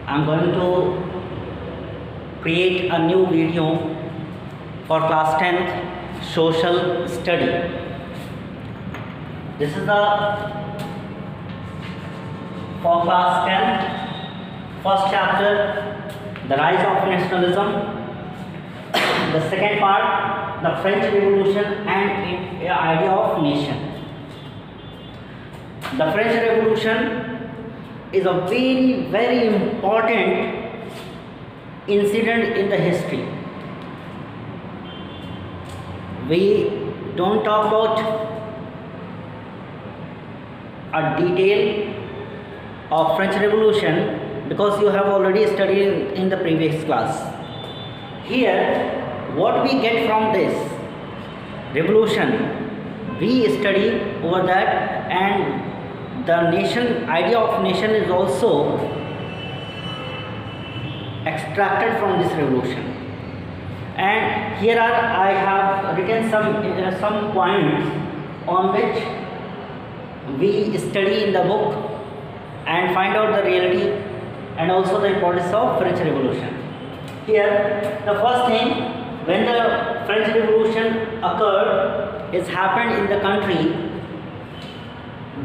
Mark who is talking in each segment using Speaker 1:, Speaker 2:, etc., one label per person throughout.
Speaker 1: I'm going to create a new video for class 10th social study. This is the for class 10th first chapter, the rise of nationalism. The second part, the French Revolution and its idea of nation. The French Revolution is a very important incident in the history. We don't talk about a detail of French Revolution because you have already studied in the previous class. Here, what we get from this revolution, we study over that, and the nation, idea of nation is also extracted from this revolution. And here I have written some points on which we study in the book and find out the reality and also the importance of French Revolution. Here, the first thing, when the French Revolution occurred, it happened in the country.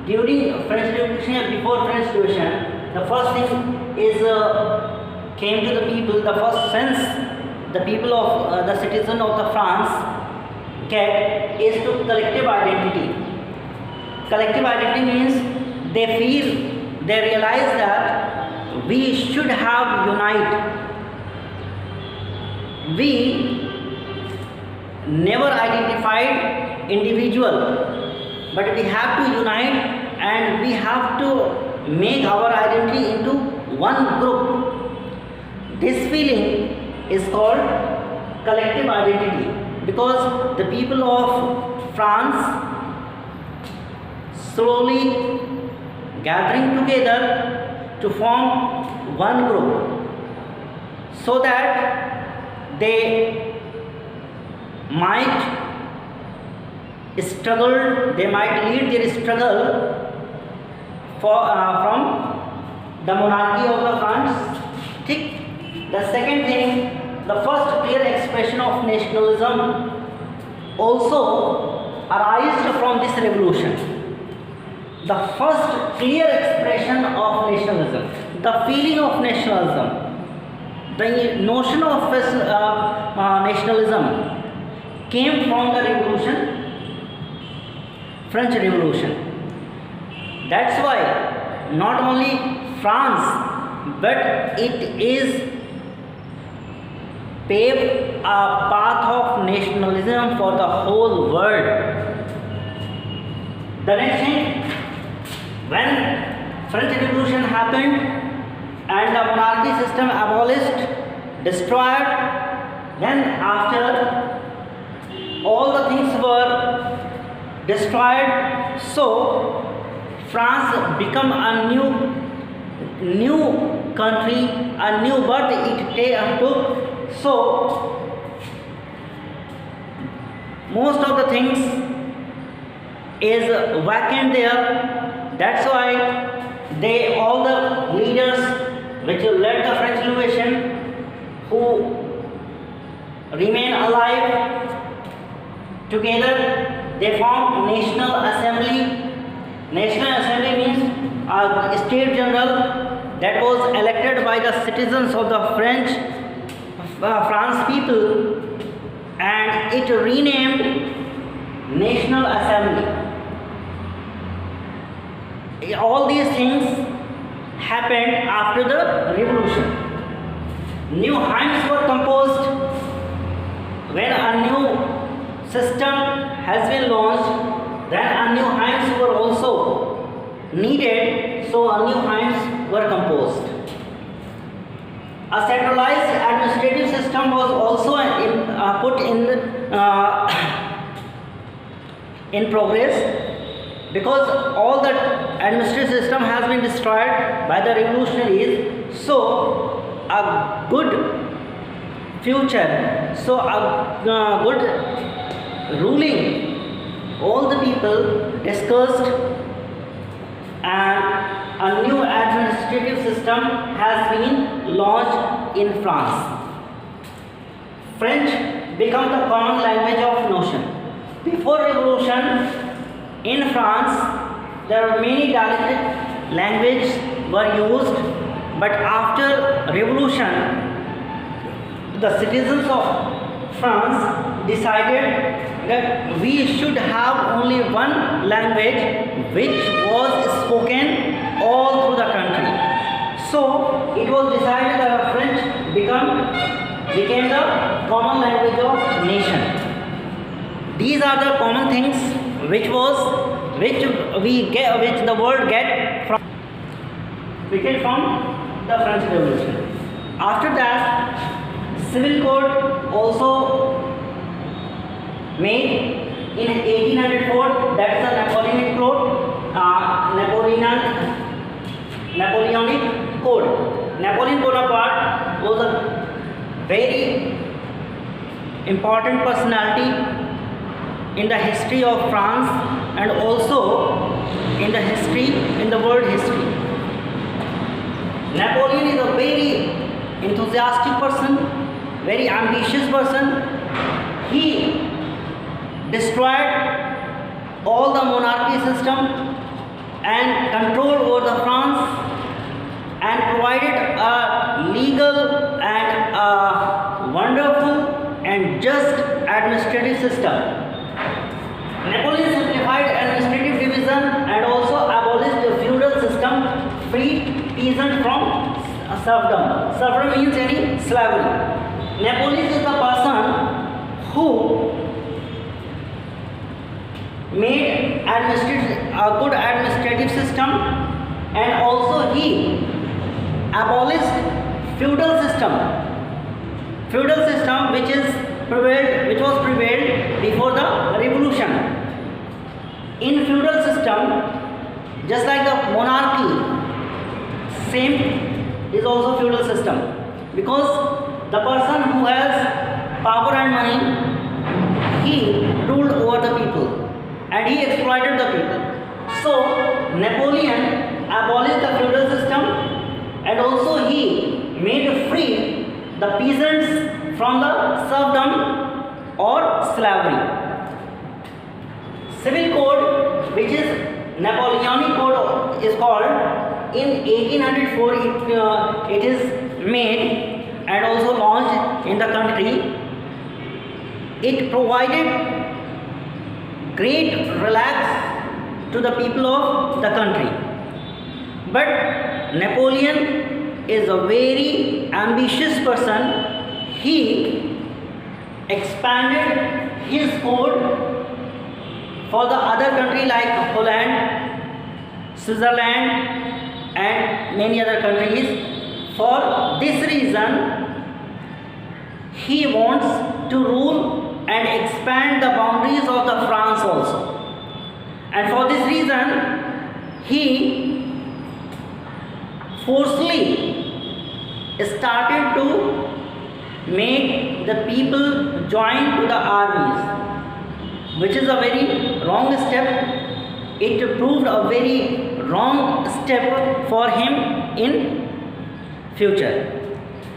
Speaker 1: During French Revolution and before French Revolution, the first thing is came to the people. The first sense the people of the citizen of the France get is to collective identity. Collective identity means they realize that we should have unite. We never identified individual, but we have to unite and we have to make our identity into one group. This feeling is called collective identity because the people of France slowly gathering together to form one group so that they might struggle, they might lead their struggle from the monarchy of the France. The second thing, the first clear expression of nationalism also arose from this revolution. The first clear expression of nationalism, the feeling of nationalism, the notion of nationalism came from the revolution, French Revolution. That's why not only France, but it is paved a path of nationalism for the whole world. The next thing, when French Revolution happened and the monarchy system abolished, destroyed, then after all the things were destroyed, so France became a new country, a new birth it took. So most of the things is vacant there. That's why all the leaders which led the French Revolution who remain alive together, they formed National Assembly. National Assembly means a state general that was elected by the citizens of the France people, and it renamed National Assembly. All these things happened after the revolution. New hymns were composed. When a new system has been launched, then a new hymns were also needed, so a new hymns were composed. A centralized administrative system was also put in progress because all the administrative system has been destroyed by the revolutionaries. So a good future, so a good ruling, all the people discussed and a new administrative system has been launched in France. French became the common language of nation. Before revolution in France, there were many dialectic languages were used, but after revolution, the citizens of France decided that we should have only one language which was spoken all through the country. So it was decided that French became the common language of nation. These are the common things which the world get from the French Revolution. After that, Civil Code also made in 1804. That is the Napoleonic Code. Napoleonic Code. Napoleon Bonaparte was a very important personality in the history of France and also in the world history. Napoleon is a very enthusiastic person, very ambitious person. He destroyed all the monarchy system and control over the France and provided a legal and a wonderful and just administrative system. Napoleon simplified administrative division and also abolished the feudal system, freed peasants from serfdom. Serfdom means any slavery. Napoleon is the person who made a good administrative system, and also he abolished feudal system which was prevailed before the revolution. In feudal system, just like the monarchy, same is also feudal system, because the person who has power and money, he ruled over the people and he exploited the people. So Napoleon abolished the feudal system and also he made free the peasants from the serfdom or slavery. Civil Code, which is Napoleonic Code, is called in 1804. It is made and also launched in the country. It provided great relax to the people of the country. But Napoleon is a very ambitious person. He expanded his code for the other country like Holland, Switzerland and many other countries. For this reason, he wants to rule and expand the boundaries of the France also. And for this reason, he forcefully started to make the people join to the armies, which is a very wrong step. It proved a very wrong step for him in future.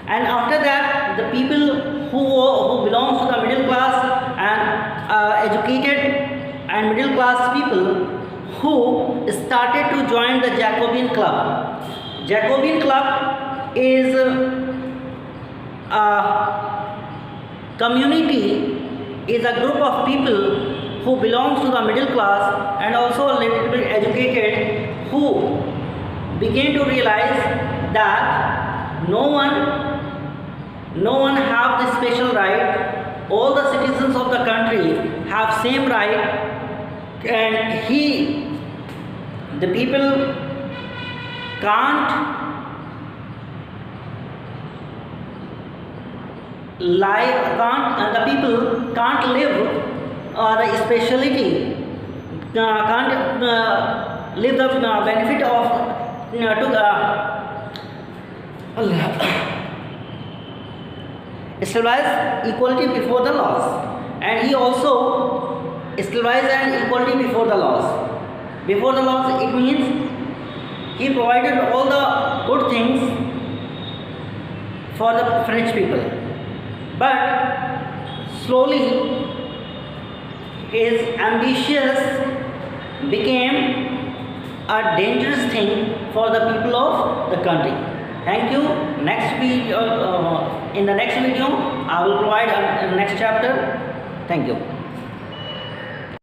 Speaker 1: And after that, the people who belongs to the middle class and educated and middle class people who started to join the Jacobin Club. Jacobin Club is a community, is a group of people who belongs to the middle class and also a little bit educated, who began to realize that no one have this special right. All the citizens of the country have same right, and the people can't live the speciality, can't live the benefit of establish equality before the laws, and he also established an equality before the laws. Before the laws, it means He provided all the good things for the French people. But slowly his ambitions became a dangerous thing for the people of the country. Thank you. Next video, in the next video, I will provide a next chapter. Thank you.